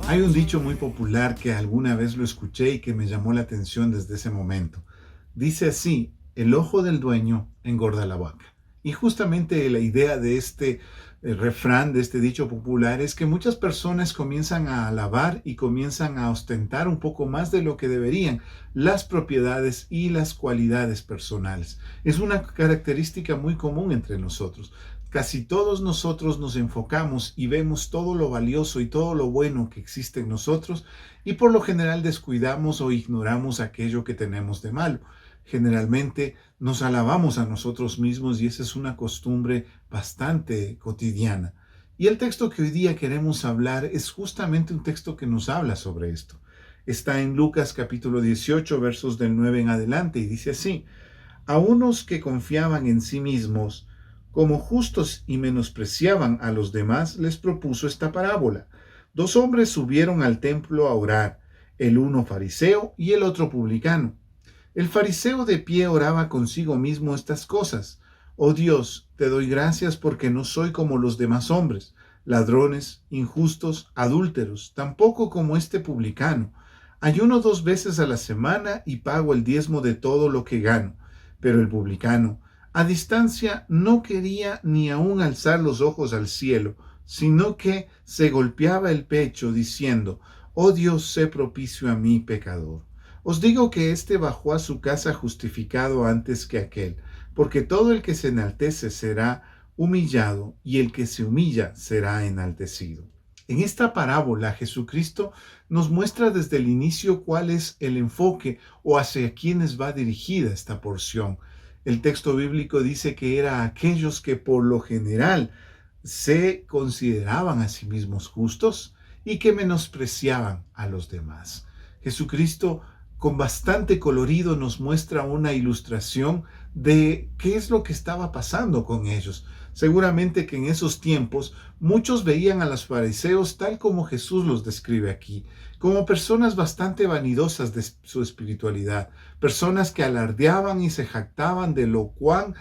Hay un dicho muy popular que alguna vez lo escuché y que me llamó la atención desde ese momento. Dice así: el ojo del dueño engorda la vaca. Y justamente la idea de este refrán, de este dicho popular, es que muchas personas comienzan a alabar y comienzan a ostentar un poco más de lo que deberían las propiedades y las cualidades personales. Es una característica muy común entre nosotros. Casi todos nosotros nos enfocamos y vemos todo lo valioso y todo lo bueno que existe en nosotros, y por lo general descuidamos o ignoramos aquello que tenemos de malo. Generalmente nos alabamos a nosotros mismos y esa es una costumbre bastante cotidiana. Y el texto que hoy día queremos hablar es justamente un texto que nos habla sobre esto. Está en Lucas capítulo 18, versos del 9 en adelante, y dice así: a unos que confiaban en sí mismos como justos y menospreciaban a los demás, les propuso esta parábola. Dos hombres subieron al templo a orar, el uno fariseo y el otro publicano. El fariseo de pie oraba consigo mismo estas cosas: oh Dios, te doy gracias porque no soy como los demás hombres, ladrones, injustos, adúlteros, tampoco como este publicano. Ayuno 2 veces a la semana y pago el diezmo de todo lo que gano. Pero el publicano, a distancia, no quería ni aun alzar los ojos al cielo, sino que se golpeaba el pecho diciendo: oh Dios, sé propicio a mí, pecador. Os digo que éste bajó a su casa justificado antes que aquel, porque todo el que se enaltece será humillado, y el que se humilla será enaltecido. En esta parábola, Jesucristo nos muestra desde el inicio cuál es el enfoque o hacia quiénes va dirigida esta porción. El texto bíblico dice que era aquellos que por lo general se consideraban a sí mismos justos y que menospreciaban a los demás. Jesucristo, con bastante colorido, nos muestra una ilustración de qué es lo que estaba pasando con ellos. Seguramente que en esos tiempos muchos veían a los fariseos tal como Jesús los describe aquí, como personas bastante vanidosas de su espiritualidad, personas que alardeaban y se jactaban de lo cuán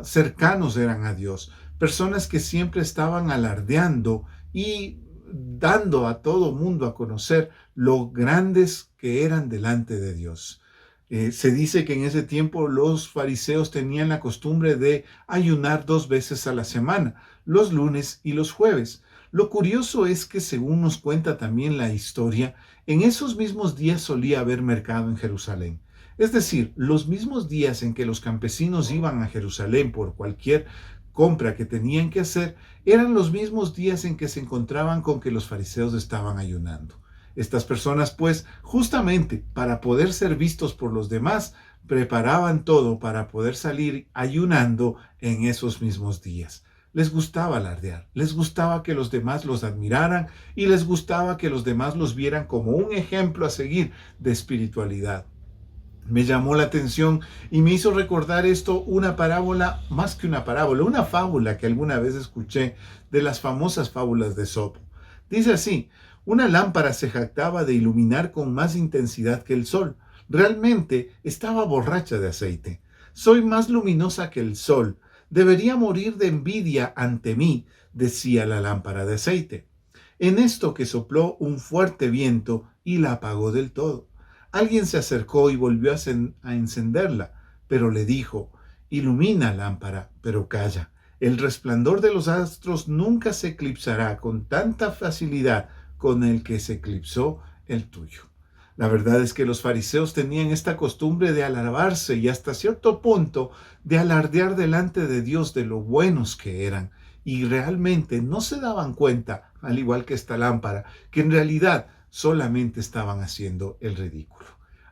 cercanos eran a Dios, personas que siempre estaban alardeando y dando a todo mundo a conocer lo grandes que eran delante de Dios. Se dice que en ese tiempo los fariseos tenían la costumbre de ayunar 2 veces a la semana, los lunes y los jueves. Lo curioso es que, según nos cuenta también la historia, en esos mismos días solía haber mercado en Jerusalén. Es decir, los mismos días en que los campesinos iban a Jerusalén por cualquier compra que tenían que hacer, eran los mismos días en que se encontraban con que los fariseos estaban ayunando. Estas personas, pues, justamente para poder ser vistos por los demás, preparaban todo para poder salir ayunando en esos mismos días. Les gustaba alardear, les gustaba que los demás los admiraran y les gustaba que los demás los vieran como un ejemplo a seguir de espiritualidad. Me llamó la atención y me hizo recordar esto una parábola, más que una parábola, una fábula que alguna vez escuché, de las famosas fábulas de Esopo. Dice así: una lámpara se jactaba de iluminar con más intensidad que el sol. Realmente estaba borracha de aceite. Soy más luminosa que el sol. Debería morir de envidia ante mí, decía la lámpara de aceite. En esto que sopló un fuerte viento y la apagó del todo. Alguien se acercó y volvió a encenderla, pero le dijo: ilumina, lámpara, pero calla. El resplandor de los astros nunca se eclipsará con tanta facilidad con el que se eclipsó el tuyo. La verdad es que los fariseos tenían esta costumbre de alabarse y hasta cierto punto de alardear delante de Dios de lo buenos que eran, y realmente no se daban cuenta, al igual que esta lámpara, que en realidad solamente estaban haciendo el ridículo.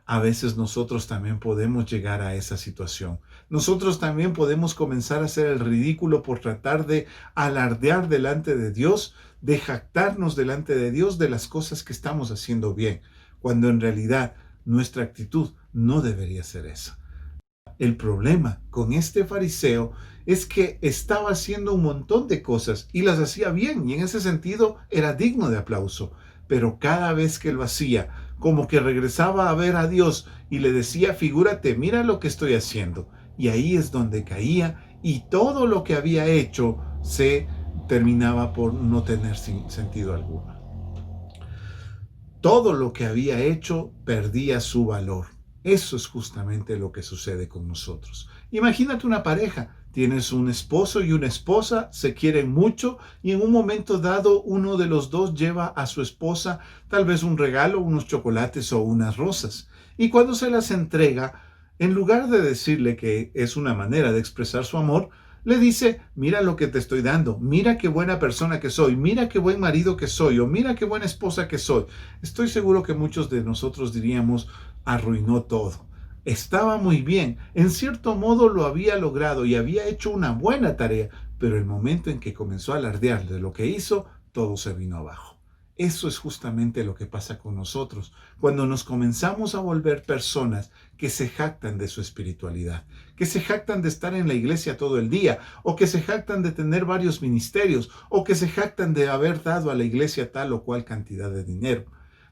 A veces nosotros también podemos llegar a esa situación. Nosotros también podemos comenzar a hacer el ridículo por tratar de alardear delante de Dios, de jactarnos delante de Dios de las cosas que estamos haciendo bien, cuando en realidad nuestra actitud no debería ser esa. El problema con este fariseo es que estaba haciendo un montón de cosas y las hacía bien, y en ese sentido era digno de aplauso. Pero cada vez que lo hacía, como que regresaba a ver a Dios y le decía: figúrate, mira lo que estoy haciendo. Y ahí es donde caía, y todo lo que había hecho se terminaba por no tener sentido alguno. todo lo que había hecho perdía su valor. Eso es justamente lo que sucede con nosotros. Imagínate una pareja. Tienes un esposo y una esposa, se quieren mucho y en un momento dado uno de los dos lleva a su esposa tal vez un regalo, unos chocolates o unas rosas. Y cuando se las entrega, en lugar de decirle que es una manera de expresar su amor, le dice, mira lo que te estoy dando, mira qué buena persona que soy, mira qué buen marido que soy o mira qué buena esposa que soy. Estoy seguro que muchos de nosotros diríamos, arruinó todo. Estaba muy bien, en cierto modo lo había logrado y había hecho una buena tarea, pero el momento en que comenzó a alardear de lo que hizo, todo se vino abajo. Eso es justamente lo que pasa con nosotros, cuando nos comenzamos a volver personas que se jactan de su espiritualidad, que se jactan de estar en la iglesia todo el día, o que se jactan de tener varios ministerios, o que se jactan de haber dado a la iglesia tal o cual cantidad de dinero.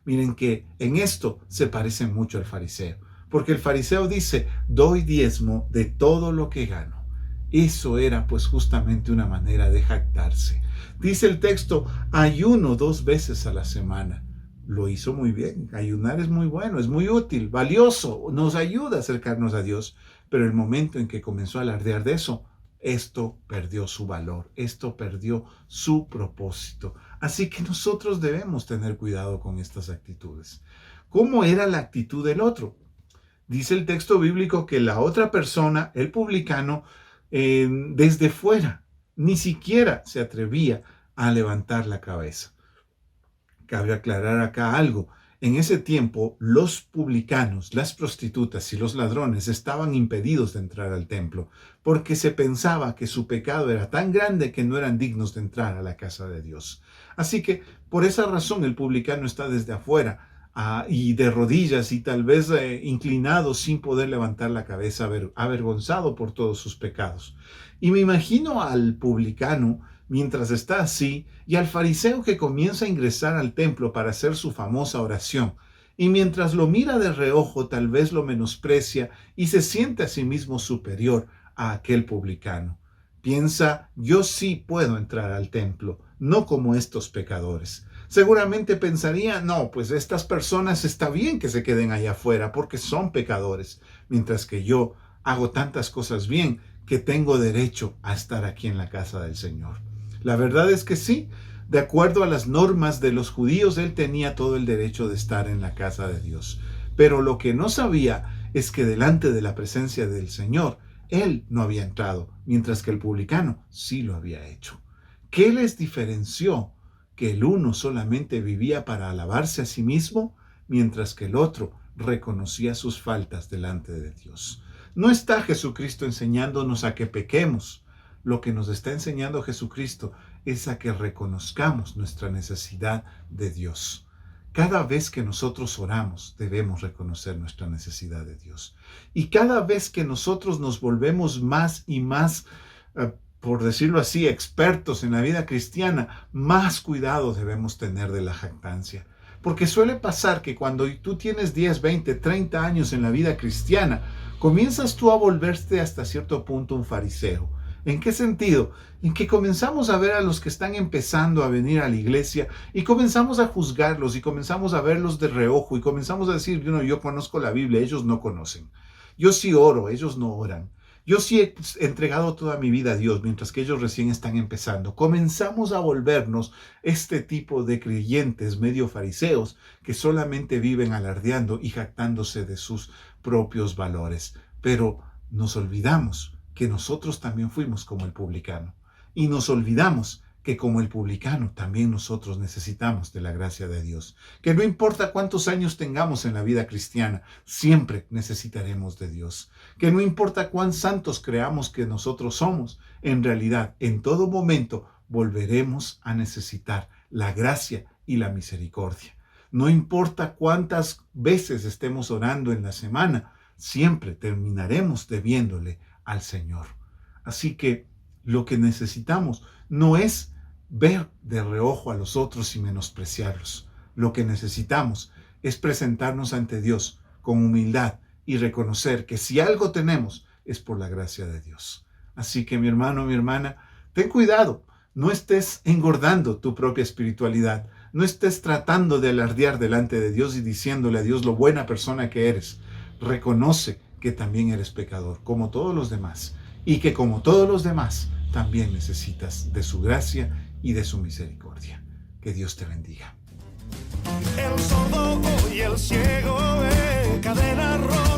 Miren que en esto se parece mucho al fariseo, porque el fariseo dice, doy diezmo de todo lo que gano. Eso era pues justamente una manera de jactarse. Dice el texto, ayuno 2 veces a la semana. Lo hizo muy bien. Ayunar es muy bueno, es muy útil, valioso, nos ayuda a acercarnos a Dios. Pero el momento en que comenzó a alardear de eso, esto perdió su valor, esto perdió su propósito. Así que nosotros debemos tener cuidado con estas actitudes. ¿Cómo era la actitud del otro? Dice el texto bíblico que la otra persona, el publicano, desde fuera, ni siquiera se atrevía a levantar la cabeza. Cabe aclarar acá algo. En ese tiempo, los publicanos, las prostitutas y los ladrones estaban impedidos de entrar al templo porque se pensaba que su pecado era tan grande que no eran dignos de entrar a la casa de Dios. Así que por esa razón el publicano está desde afuera y de rodillas y tal vez inclinado sin poder levantar la cabeza, avergonzado por todos sus pecados. Y me imagino al publicano mientras está así, y al fariseo que comienza a ingresar al templo para hacer su famosa oración, y mientras lo mira de reojo tal vez lo menosprecia y se siente a sí mismo superior a aquel publicano. Piensa, yo sí puedo entrar al templo, no como estos pecadores. Seguramente pensaría, no, pues estas personas está bien que se queden allá afuera porque son pecadores, mientras que yo hago tantas cosas bien que tengo derecho a estar aquí en la casa del Señor. La verdad es que sí, de acuerdo a las normas de los judíos, él tenía todo el derecho de estar en la casa de Dios. Pero lo que no sabía es que delante de la presencia del Señor, él no había entrado, mientras que el publicano sí lo había hecho. ¿Qué les diferenció? Que el uno solamente vivía para alabarse a sí mismo, mientras que el otro reconocía sus faltas delante de Dios. No está Jesucristo enseñándonos a que pequemos. Lo que nos está enseñando Jesucristo es a que reconozcamos nuestra necesidad de Dios. Cada vez que nosotros oramos, debemos reconocer nuestra necesidad de Dios. Y cada vez que nosotros nos volvemos más y más, por decirlo así, expertos en la vida cristiana, más cuidado debemos tener de la jactancia. Porque suele pasar que cuando tú tienes 10, 20, 30 años en la vida cristiana, comienzas tú a volverte hasta cierto punto un fariseo. ¿En qué sentido? En que comenzamos a ver a los que están empezando a venir a la iglesia y comenzamos a juzgarlos y comenzamos a verlos de reojo y comenzamos a decir, yo conozco la Biblia, ellos no conocen. Yo sí oro, ellos no oran. Yo sí he entregado toda mi vida a Dios, mientras que ellos recién están empezando. Comenzamos a volvernos este tipo de creyentes medio fariseos que solamente viven alardeando y jactándose de sus propios valores. Pero nos olvidamos que nosotros también fuimos como el publicano. Y nos olvidamos que como el publicano también nosotros necesitamos de la gracia de Dios. Que no importa cuántos años tengamos en la vida cristiana, siempre necesitaremos de Dios. Que no importa cuán santos creamos que nosotros somos, en realidad, en todo momento volveremos a necesitar la gracia y la misericordia. No importa cuántas veces estemos orando en la semana, siempre terminaremos debiéndole al Señor. Así que lo que necesitamos no es ver de reojo a los otros y menospreciarlos. Lo que necesitamos es presentarnos ante Dios con humildad y reconocer que si algo tenemos es por la gracia de Dios. Así que mi hermano, mi hermana, ten cuidado, no estés engordando tu propia espiritualidad. No estés tratando de alardear delante de Dios y diciéndole a Dios lo buena persona que eres. Reconoce que también eres pecador, como todos los demás, y que como todos los demás, también necesitas de su gracia y de su misericordia. Que Dios te bendiga. El sordo y el ciego ve, cadena roja.